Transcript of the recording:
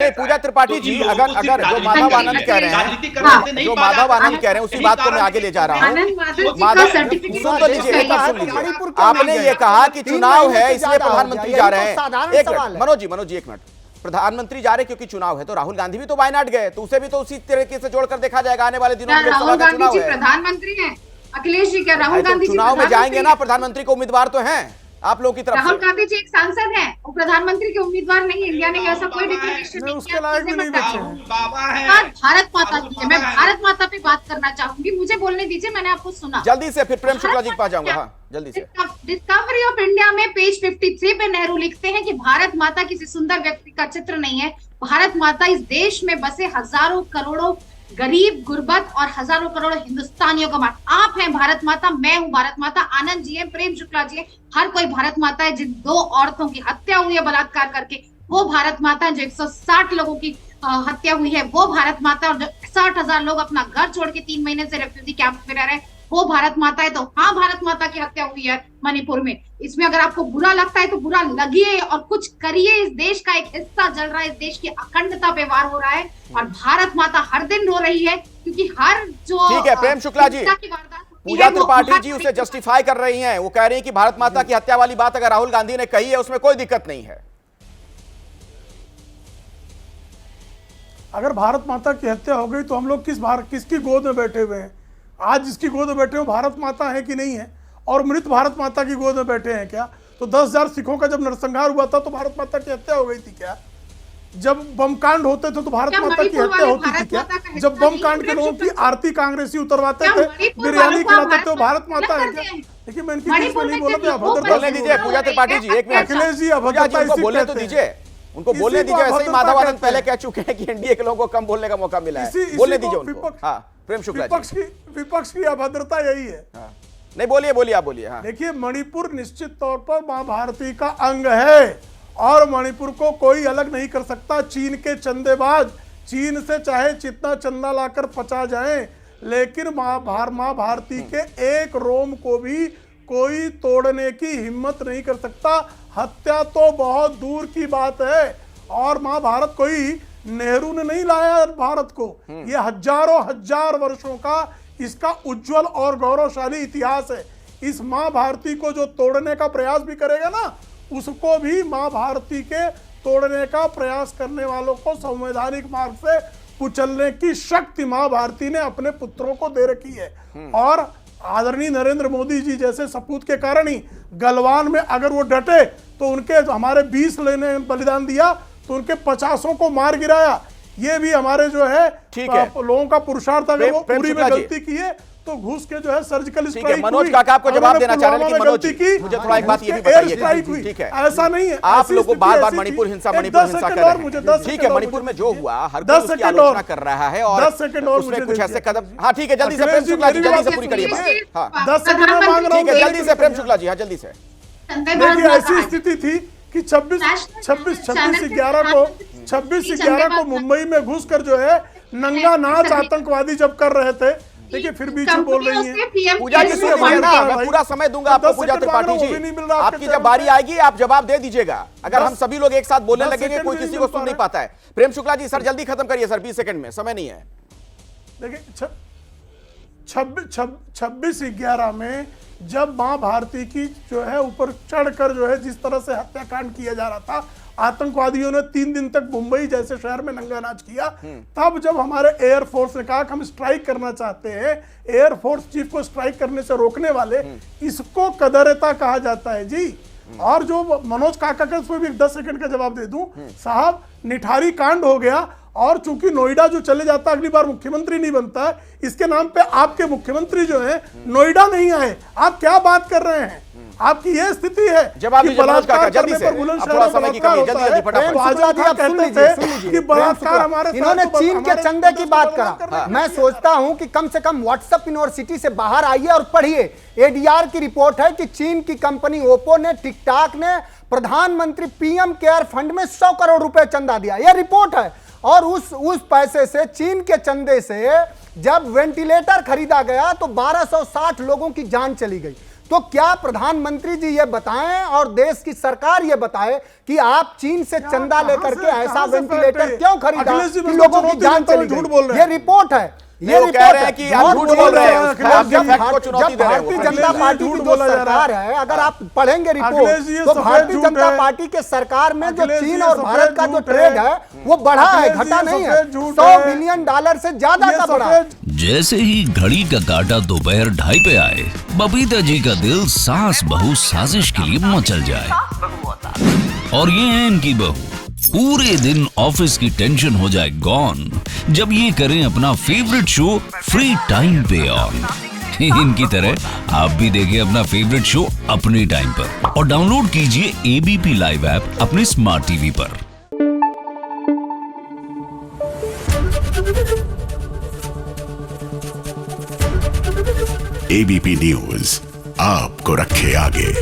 नहीं पूजा त्रिपाठी जी, अगर अगर जो माधव आनंद कह रहे हैं, जो माधव आनंद कह रहे हैं उसी बात को मैं आगे ले जा रहा हूँ। सुन तो लीजिए, एक बार सुन लीजिए। आपने ये कहा कि चुनाव है इसलिए प्रधानमंत्री जा रहे हैं। एक मिनट मनोज जी एक मिनट, प्रधानमंत्री जा रहे क्योंकि चुनाव है, तो राहुल गांधी भी तो वायनाड गए, तो उसे भी तो उसी तरीके से जोड़कर देखा जाएगा आने वाले दिनों में। राहुल गांधी जी प्रधानमंत्री हैं, अखिलेश जी क्या राहुल गांधी जी चुनाव में जाएंगे ना, प्रधानमंत्री को उम्मीदवार तो हैं आप लोगों की तरफ से। राहुल गांधी जी एक सांसद हैं, वो प्रधानमंत्री के उम्मीदवार नहीं है। इंडिया ने ऐसा कोई डिक्लेरेशन नहीं किया। भारत माता की है, मैं भारत माता पे बात करना चाहूंगी, मुझे बोलने दीजिए, मैंने आपको सुना। जल्दी से, फिर प्रेम शुक्ला जी के पास जाऊंगा। हाँ जल्दी से। डिस्कवरी ऑफ इंडिया में पेज 53 पे नेहरू लिखते हैं कि भारत माता किसी सुंदर व्यक्ति का चित्र नहीं है, भारत माता इस देश में बसे हजारों करोड़ों गरीब गुर्बत और हजारों करोड़ हिंदुस्तानियों का माता। आप हैं भारत माता, मैं हूं भारत माता, आनंद जी हैं, प्रेम शुक्ला जी हैं, हर कोई भारत माता है। जिन 2 औरतों की हत्या हुई है बलात्कार करके, वो भारत माता है। जो 160 लोगों की हत्या हुई है, वो भारत माता है। और जो 60,000 लोग अपना घर छोड़ के 3 महीने से रेफ्यूजी कैंप में रह रहे हैं, वो भारत माता है। तो हाँ, भारत माता की हत्या हुई है मणिपुर में। इसमें अगर आपको बुरा लगता है तो बुरा लगिए और कुछ करिए। इस देश का एक हिस्सा जल रहा है, इस देश की अखंडता पे वार हो रहा है और भारत माता हर दिन रो रही है, क्योंकि हर जो ठीक है प्रेम शुक्ला जी, पूजा त्रिपाठी जी उसे जस्टिफाई कर रही हैं। वो कह रही हैं कि भारत माता की हत्या वाली बात अगर राहुल गांधी ने कही है उसमें कोई दिक्कत नहीं है। अगर भारत माता की हत्या हो गई तो हम लोग किसकी गोद में बैठे हुए हैं? आज जिसकी गोद में बैठे हो भारत माता है कि नहीं है? और मृत भारत माता की गोद में बैठे हैं क्या? तो 10,000 सिखों का जब नरसंहार हुआ था तो भारत माता की हत्या हो गई थी क्या? जब बम कांड होते थे तो भारत माता की हत्या होती थी क्या? जब बम कांड के लोगों की आरती कांग्रेसी उतरवाते थे, बिरयानी खिलाते थे, भारत माता है क्या? देखिए मैं इनकी बीच में नहीं बोला, बोलने दीजिए पूजा त्रिपाठी जी, एक मिनट अखिलेश जी अभद्रता बोलने तो दीजिए, उनको बोलने दीजिए। ऐसे ही माधव आनंद पहले कह चुके हैं कि एनडीए के लोगों को कम बोलने का मौका मिला है, बोलने दीजिए उनको। हाँ प्रेम शुक्ला जी, विपक्ष की अभद्रता यही है। हाँ। नहीं बोलिए आप बोलिए। हाँ। देखिए मणिपुर निश्चित तौर पर मां भारती का अंग है और मणिपुर को कोई अलग नहीं कर सकता। चीन के चंदेबाज चीन से चाहे जितना चंदा लाकर पचा जाएं, लेकिन मां भारती के एक रोम को भी कोई तोड़ने की हिम्मत नहीं कर सकता। हत्या तो बहुत दूर की बात है। और मां भारत कोई नेहरू ने नहीं लाया भारत को, ये हजारों हजार वर्षों का इसका उज्जवल और गौरवशाली इतिहास है। इस मां भारती को जो तोड़ने का प्रयास भी करेगा ना, उसको भी मां भारती के तोड़ने का प्रयास करने वालों को संवैधानिक मार्ग से कुचलने की शक्ति मां भारती ने अपने पुत्रों को दे रखी है। और आदरणीय नरेंद्र मोदी जी जैसे सपूत के कारण ही गलवान में अगर वो डटे तो उनके हमारे 20 लेने बलिदान दिया तो उनके 50 को मार गिराया। ये भी हमारे जो है लोगों का पुरुषार्थ। अगर वो पूरी में गलती की है तो घुस के जो है सर्जिकल स्ट्राइक। मनोज काका आपको जवाब देना चाह रहे हैं कि मनोज जी मुझे थोड़ा एक बात ये भी बताइए। ठीक है, ऐसा नहीं है, आप लोगों को बार-बार मणिपुर हिंसा कर रहे हैं। ठीक है, मणिपुर में जो हुआ हर कोई उसकी आलोचना कर रहा है और उसमें कुछ ऐसे कदम। हाँ ठीक है, जल्दी से प्रेम शुक्ला जी, जल्दी से पूरी करिए बात। 10 सेकंड मांग रहा हूं। ठीक है, जल्दी से प्रेम शुक्ला जी। हाँ जल्दी से। देखिए ऐसी स्थिति थी कि 26/11 को मुंबई में घुसकर जो है नंगा नाच आतंकवादी जब कर रहे थे, देखिए फिर बीच में बोल रही हैं। पूजा जी सुनिए ना, मैं पूरा समय दूंगा आपको पूजा त्रिपाठी जी। आपकी जब बारी आएगी आप जवाब दे दीजिएगा। अगर हम सभी लोग एक साथ बोलने लगेंगे कोई किसी को सुन नहीं पाता है। प्रेम शुक्ला जी सर जल्दी खत्म करिए सर, 20 सेकंड में, समय नहीं है। देखिए 26/11 में जब मां भारती की जो है ऊपर चढ़कर जो है जिस तरह से हत्याकांड किया जा रहा था, आतंकवादियों ने 3 दिन तक मुंबई जैसे शहर में नंगा नाच किया, तब जब हमारे एयरफोर्स ने कहा कि हम स्ट्राइक करना चाहते हैं, एयरफोर्स चीफ को स्ट्राइक करने से रोकने वाले, इसको कदरता कहा जाता है जी। और जो मनोज काका का उसमें भी 10 सेकंड का जवाब दे दूं साहब, निठारी कांड हो गया और चूंकि नोएडा जो चले जाता अगली बार मुख्यमंत्री नहीं बनता, इसके नाम पे आपके मुख्यमंत्री जो है नोएडा नहीं आए। आप क्या बात कर रहे हैं? आपकी ये स्थिति है जवाब बलात्कार जल्दी से, थोड़ा समय की कमी, जल्दी फटाफट। इन्होंने चीन के चंदे की बात करा। मैं सोचता हूं कि कम से कम व्हाट्सएप यूनिवर्सिटी से बाहर आइए और पढ़िए। एडीआर की रिपोर्ट है कि चीन की कंपनी ओप्पो ने, टिकटॉक ने प्रधानमंत्री पीएम केयर फंड में 100 करोड़ रुपए चंदा दिया, यह रिपोर्ट है। और उस पैसे से, चीन के चंदे से जब वेंटिलेटर खरीदा गया तो 1260 लोगों की जान चली गई। तो क्या प्रधानमंत्री जी ये बताएं और देश की सरकार ये बताए कि आप चीन से चंदा लेकर के ऐसा वेंटिलेटर क्यों खरीदा कि लोगों की जान चली गई? ये रिपोर्ट है, ये कह रहे हैं कि आप झूठ बोल रहे हैं, जब भारतीय जनता पार्टी की जो सरकार है, अगर आप पढ़ेंगे रिपोर्ट तो भारतीय जनता पार्टी के सरकार में जो चीन और भारत का जो ट्रेड है वो बढ़ा है, घटा नहीं है। $100 बिलियन से ज्यादा का बढ़ा है। जैसे ही घड़ी का काटा दोपहर 2:30 पे आए, बबीता जी का दिल सास बहू साजिश के लिए मचल जाए। और ये है इनकी बहू, पूरे दिन ऑफिस की टेंशन हो जाए गॉन जब ये करें अपना फेवरेट शो फ्री टाइम पे ऑन। इनकी तरह आप भी देखें अपना फेवरेट शो अपने टाइम पर और डाउनलोड कीजिए एबीपी लाइव ऐप अपने स्मार्ट टीवी पर। एबीपी न्यूज आपको रखे आगे।